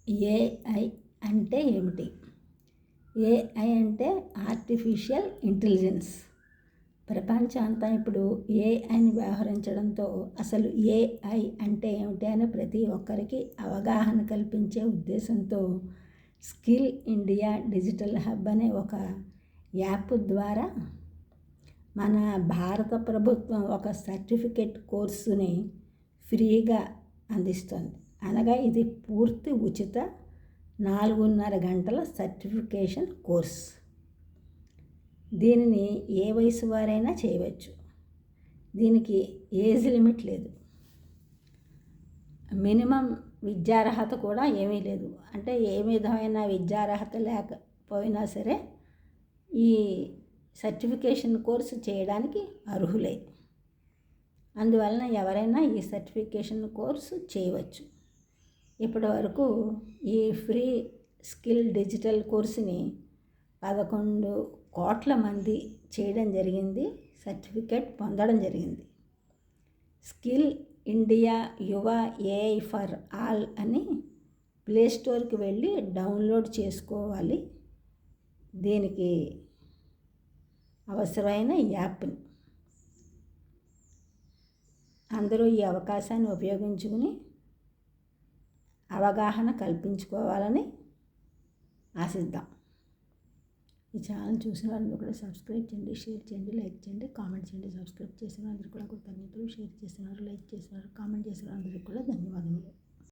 AI అంటే ఏమిటి? AI అంటే ఆర్టిఫిషియల్ ఇంటెలిజెన్స్. ప్రపంచం అంతా ఇప్పుడు ఏఐని వ్యవహరించడంతో అసలు ఏఐ అంటే ఏమిటి అని ప్రతి ఒక్కరికి అవగాహన కల్పించే ఉద్దేశంతో స్కిల్ ఇండియా డిజిటల్ హబ్ అనే ఒక యాప్ ద్వారా మన భారత ప్రభుత్వం ఒక సర్టిఫికెట్ కోర్సుని ఫ్రీగా అందిస్తుంది. అనగా ఇది పూర్తి ఉచిత 4.5 గంటల సర్టిఫికేషన్ కోర్స్. దీనిని ఏ వయసు వారైనా చేయవచ్చు. దీనికి ఏజ్ లిమిట్ లేదు. మినిమం విద్యార్హత కూడా ఏమీ లేదు. అంటే ఏ విధమైన విద్యార్హత లేకపోయినా సరే ఈ సర్టిఫికేషన్ కోర్సు చేయడానికి అర్హులే. అందువలన ఎవరైనా ఈ సర్టిఫికేషన్ కోర్సు చేయవచ్చు. ఇప్పటి వరకు ఈ ఫ్రీ స్కిల్ డిజిటల్ కోర్సుని 11 కోట్ల మంది చేయడం జరిగింది, సర్టిఫికేట్ పొందడం జరిగింది. స్కిల్ ఇండియా యువ ఏఐ ఫర్ ఆల్ అని ప్లేస్టోర్కి వెళ్ళి డౌన్లోడ్ చేసుకోవాలి. దీనికి అవసరమైన యాప్ని అందరూ ఈ అవకాశాన్ని ఉపయోగించుకుని అవగాహన కల్పించుకోవాలని ఆశిద్దాం. ఈ ఛానల్ చూసిన వారిని కూడా సబ్స్క్రైబ్ చేయండి, షేర్ చేయండి, లైక్ చేయండి, కామెంట్ చేయండి. సబ్స్క్రైబ్ చేసిన అందరికీ కూడా కృతజ్ఞతలు. షేర్ చేసినారు, లైక్ చేసినారు, కామెంట్ చేసిన అందరికీ కూడా ధన్యవాదములు.